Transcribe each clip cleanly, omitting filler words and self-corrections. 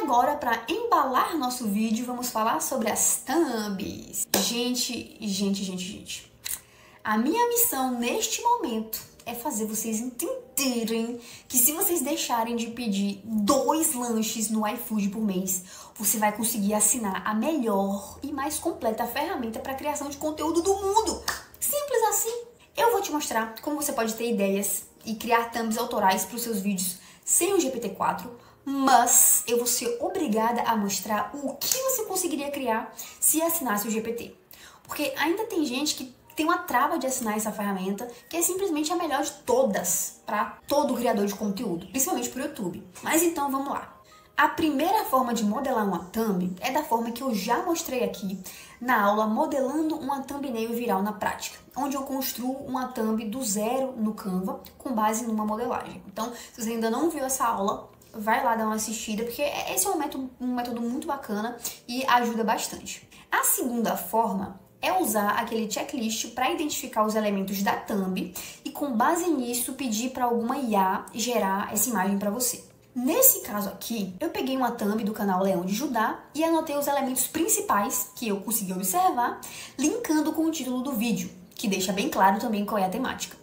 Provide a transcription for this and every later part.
agora, para embalar nosso vídeo, vamos falar sobre as thumbs. Gente. A minha missão neste momento é fazer vocês entenderem que se vocês deixarem de pedir 2 lanches no iFood por mês, você vai conseguir assinar a melhor e mais completa ferramenta para criação de conteúdo do mundo. Simples assim. Eu vou te mostrar como você pode ter ideias e criar thumbs autorais para os seus vídeos sem o GPT-4, mas eu vou ser obrigada a mostrar o que você conseguiria criar se assinasse o GPT. Porque ainda tem gente que tem uma trava de assinar essa ferramenta, que é simplesmente a melhor de todas para todo criador de conteúdo, principalmente para o YouTube. Mas então vamos lá. A primeira forma de modelar uma thumb é da forma que eu já mostrei aqui na aula Modelando uma Thumbnail Viral na Prática, onde eu construo uma thumb do zero no Canva com base numa modelagem. Então, se você ainda não viu essa aula, vai lá dar uma assistida, porque esse é um método muito bacana e ajuda bastante. A segunda forma é usar aquele checklist para identificar os elementos da thumb e, com base nisso, pedir para alguma IA gerar essa imagem para você. Nesse caso aqui, eu peguei uma thumb do canal Leão de Judá e anotei os elementos principais que eu consegui observar, linkando com o título do vídeo, que deixa bem claro também qual é a temática.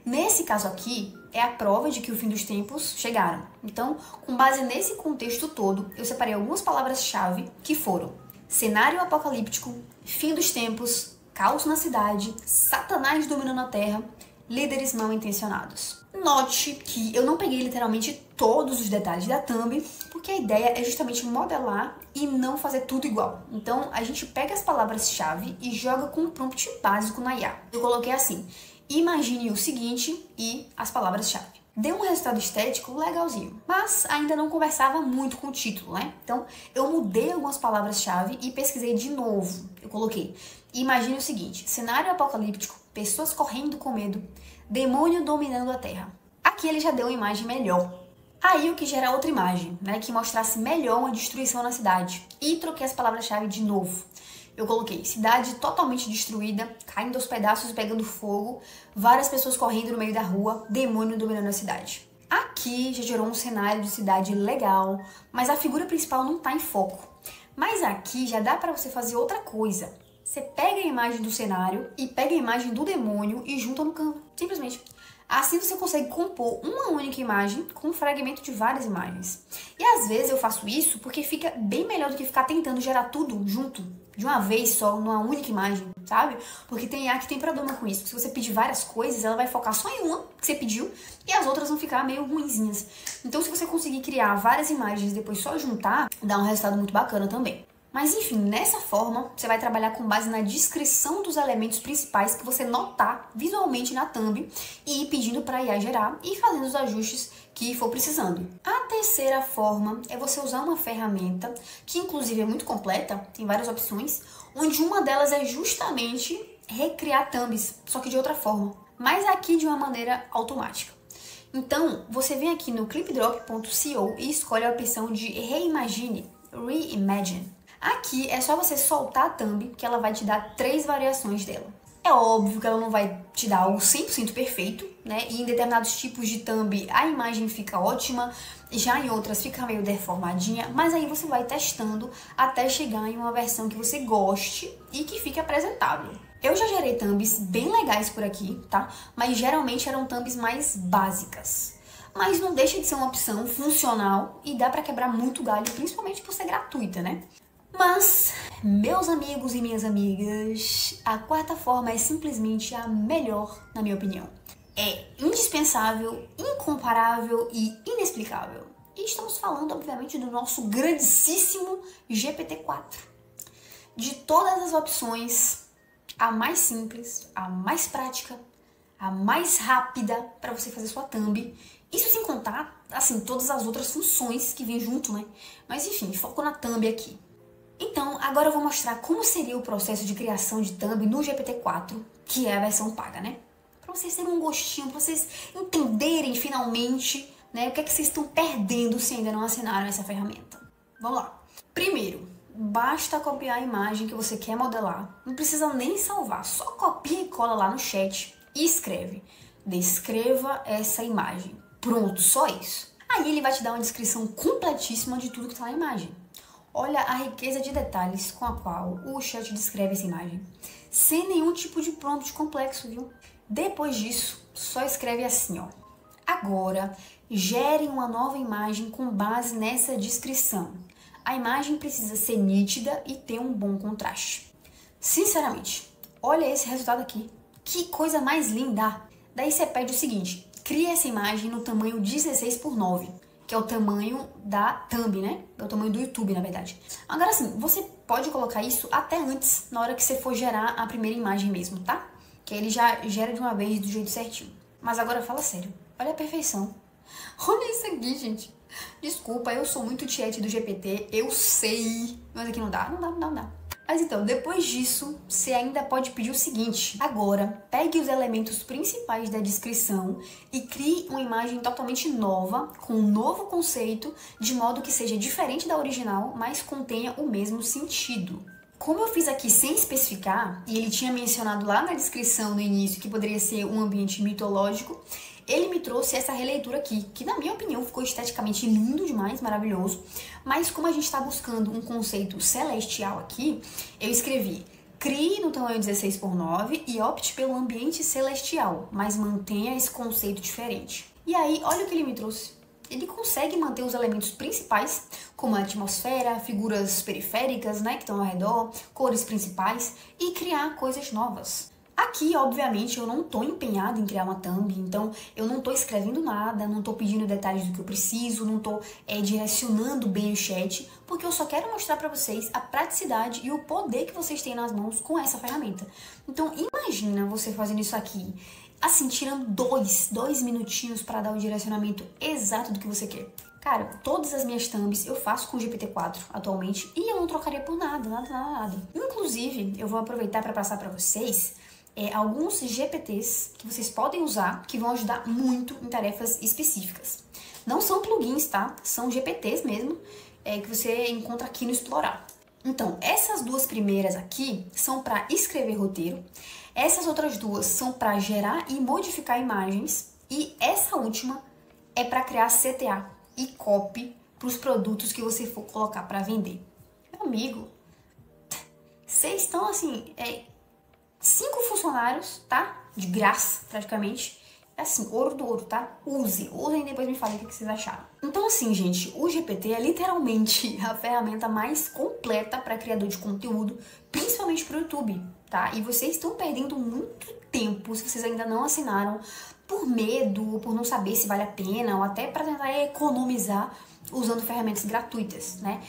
Nesse caso aqui, é a prova de que o fim dos tempos chegaram. Então, com base nesse contexto todo, eu separei algumas palavras-chave que foram cenário apocalíptico, fim dos tempos, caos na cidade, Satanás dominando a terra, líderes mal intencionados. Note que eu não peguei literalmente todos os detalhes da thumb, porque a ideia é justamente modelar e não fazer tudo igual. Então, a gente pega as palavras-chave e joga com um prompt básico na IA. Eu coloquei assim: imagine o seguinte e as palavras-chave. Deu um resultado estético legalzinho, mas ainda não conversava muito com o título, né? Então, eu mudei algumas palavras-chave e pesquisei de novo. Eu coloquei: imagine o seguinte, cenário apocalíptico, pessoas correndo com medo, demônio dominando a terra. Aqui ele já deu uma imagem melhor. Aí eu quis gerar outra imagem, né, que mostrasse melhor uma destruição na cidade. E troquei as palavras-chave de novo. Eu coloquei cidade totalmente destruída, caindo aos pedaços e pegando fogo, várias pessoas correndo no meio da rua, demônio dominando a cidade. Aqui já gerou um cenário de cidade legal, mas a figura principal não está em foco. Mas aqui já dá para você fazer outra coisa. Você pega a imagem do cenário e pega a imagem do demônio e junta no Canva, simplesmente. Assim você consegue compor uma única imagem com um fragmento de várias imagens. E às vezes eu faço isso porque fica bem melhor do que ficar tentando gerar tudo junto, de uma vez só, numa única imagem, sabe? Porque tem IA que tem problema com isso. Se você pedir várias coisas, ela vai focar só em uma que você pediu e as outras vão ficar meio ruinzinhas. Então, se você conseguir criar várias imagens e depois só juntar, dá um resultado muito bacana também. Mas enfim, nessa forma, você vai trabalhar com base na descrição dos elementos principais que você notar visualmente na thumb e ir pedindo para a IA gerar e fazendo os ajustes que for precisando. A terceira forma é você usar uma ferramenta que inclusive é muito completa, tem várias opções, onde uma delas é justamente recriar thumbs, só que de outra forma, mas aqui de uma maneira automática. Então, você vem aqui no clipdrop.co e escolhe a opção de Reimagine. Aqui é só você soltar a thumb que ela vai te dar 3 variações dela. É óbvio que ela não vai te dar algo 100% perfeito, né? E em determinados tipos de thumb a imagem fica ótima, já em outras fica meio deformadinha, mas aí você vai testando até chegar em uma versão que você goste e que fique apresentável. Eu já gerei thumbs bem legais por aqui, tá? Mas geralmente eram thumbs mais básicas. Mas não deixa de ser uma opção funcional e dá pra quebrar muito galho, principalmente por ser gratuita, né? Mas, meus amigos e minhas amigas, a quarta forma é simplesmente a melhor, na minha opinião. É indispensável, incomparável e inexplicável. E estamos falando, obviamente, do nosso grandíssimo GPT-4. De todas as opções, a mais simples, a mais prática, a mais rápida para você fazer sua thumb. Isso sem contar, assim, todas as outras funções que vêm junto, né? Mas enfim, foco na thumb aqui. Então, agora eu vou mostrar como seria o processo de criação de thumb no GPT-4, que é a versão paga, né? Pra vocês terem um gostinho, pra vocês entenderem finalmente, né, o que é que vocês estão perdendo se ainda não assinaram essa ferramenta. Vamos lá. Primeiro, basta copiar a imagem que você quer modelar. Não precisa nem salvar, só copia e cola lá no chat e escreve: descreva essa imagem. Pronto, só isso. Aí ele vai te dar uma descrição completíssima de tudo que tá na imagem. Olha a riqueza de detalhes com a qual o chat descreve essa imagem, sem nenhum tipo de prompt complexo, viu? Depois disso, só escreve assim, ó. Agora, gere uma nova imagem com base nessa descrição. A imagem precisa ser nítida e ter um bom contraste. Sinceramente, olha esse resultado aqui. Que coisa mais linda! Daí você pede o seguinte, cria essa imagem no tamanho 16:9, que é o tamanho da thumb, né? É o tamanho do YouTube, na verdade. Agora sim, você pode colocar isso até antes, na hora que você for gerar a primeira imagem mesmo, tá? Que aí ele já gera de uma vez do jeito certinho. Mas agora fala sério, olha a perfeição. Olha isso aqui, gente. Desculpa, eu sou muito tiete do GPT, eu sei. Mas aqui não dá. Mas então, depois disso, você ainda pode pedir o seguinte. Agora, pegue os elementos principais da descrição e crie uma imagem totalmente nova, com um novo conceito, de modo que seja diferente da original, mas contenha o mesmo sentido. Como eu fiz aqui sem especificar, e ele tinha mencionado lá na descrição no início que poderia ser um ambiente mitológico, ele me trouxe essa releitura aqui, que na minha opinião ficou esteticamente lindo demais, maravilhoso, mas como a gente está buscando um conceito celestial aqui, eu escrevi: crie no tamanho 16:9 e opte pelo ambiente celestial, mas mantenha esse conceito diferente. E aí, olha o que ele me trouxe. Ele consegue manter os elementos principais, como a atmosfera, figuras periféricas, né, que estão ao redor, cores principais, e criar coisas novas. Aqui, obviamente, eu não tô empenhada em criar uma thumb, então eu não tô escrevendo nada, não tô pedindo detalhes do que eu preciso, não tô direcionando bem o chat, porque eu só quero mostrar pra vocês a praticidade e o poder que vocês têm nas mãos com essa ferramenta. Então, imagina você fazendo isso aqui, assim, tirando dois minutinhos para dar o direcionamento exato do que você quer. Cara, todas as minhas thumbs eu faço com o GPT-4 atualmente e eu não trocaria por nada. Inclusive, eu vou aproveitar para passar para vocês alguns GPTs que vocês podem usar que vão ajudar muito em tarefas específicas. Não são plugins, tá? São GPTs mesmo, que você encontra aqui no Explorar. Então, essas duas primeiras aqui são para escrever roteiro, essas outras duas são para gerar e modificar imagens, e essa última é para criar CTA e copy para os produtos que você for colocar para vender. Meu amigo, vocês estão assim, 5 funcionários, tá? De graça, praticamente. Assim, ouro do ouro, tá? Usem e depois me falem o que vocês acharam. Então, assim, gente, o GPT é literalmente a ferramenta mais completa para criador de conteúdo, principalmente para o YouTube, tá? E vocês estão perdendo muito tempo, se vocês ainda não assinaram, por medo, por não saber se vale a pena, ou até para tentar economizar usando ferramentas gratuitas, né?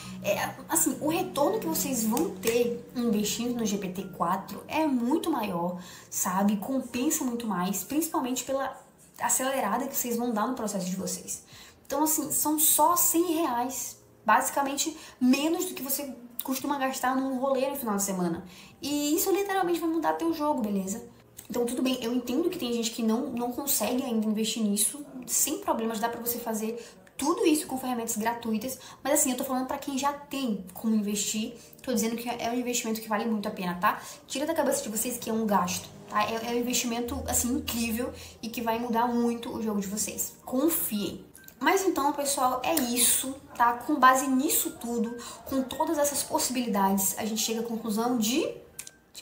Assim, o retorno que vocês vão ter investindo no GPT-4 é muito maior, sabe? Compensa muito mais, principalmente pela acelerada que vocês vão dar no processo de vocês. Então, assim, são só R$100, basicamente menos do que você costuma gastar num rolê no final de semana. E isso literalmente vai mudar teu jogo, beleza? Então, tudo bem, eu entendo que tem gente que não consegue ainda investir nisso, sem problemas, dá pra você fazer tudo isso com ferramentas gratuitas, mas assim, eu tô falando pra quem já tem como investir, tô dizendo que é um investimento que vale muito a pena, tá? Tira da cabeça de vocês que é um gasto, tá? É um investimento, assim, incrível e que vai mudar muito o jogo de vocês. Confiem. Mas então, pessoal, é isso, tá? Com base nisso tudo, com todas essas possibilidades, a gente chega à conclusão de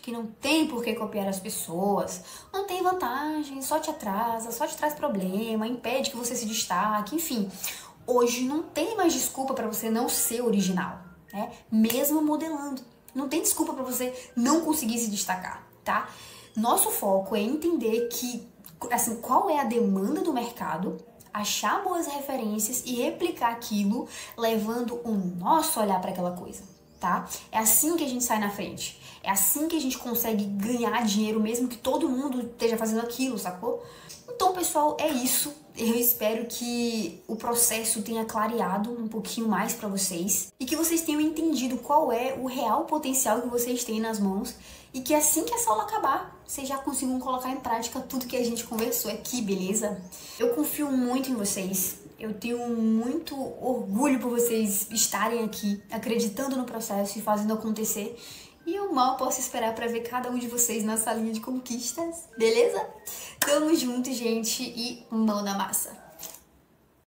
que não tem por que copiar as pessoas, não tem vantagem, só te atrasa, só te traz problema, impede que você se destaque, enfim. Hoje não tem mais desculpa para você não ser original, né? Mesmo modelando. Não tem desculpa para você não conseguir se destacar, tá? Nosso foco é entender que, assim, qual é a demanda do mercado, achar boas referências e replicar aquilo, levando o nosso olhar para aquela coisa, tá? É assim que a gente sai na frente. É assim que a gente consegue ganhar dinheiro, mesmo que todo mundo esteja fazendo aquilo, sacou? Então, pessoal, é isso. Eu espero que o processo tenha clareado um pouquinho mais pra vocês e que vocês tenham entendido qual é o real potencial que vocês têm nas mãos e que assim que essa aula acabar, vocês já consigam colocar em prática tudo que a gente conversou aqui, beleza? Eu confio muito em vocês. Eu tenho muito orgulho por vocês estarem aqui, acreditando no processo e fazendo acontecer. E eu mal posso esperar pra ver cada um de vocês na salinha de conquistas, beleza? Tamo junto, gente, e mão na massa!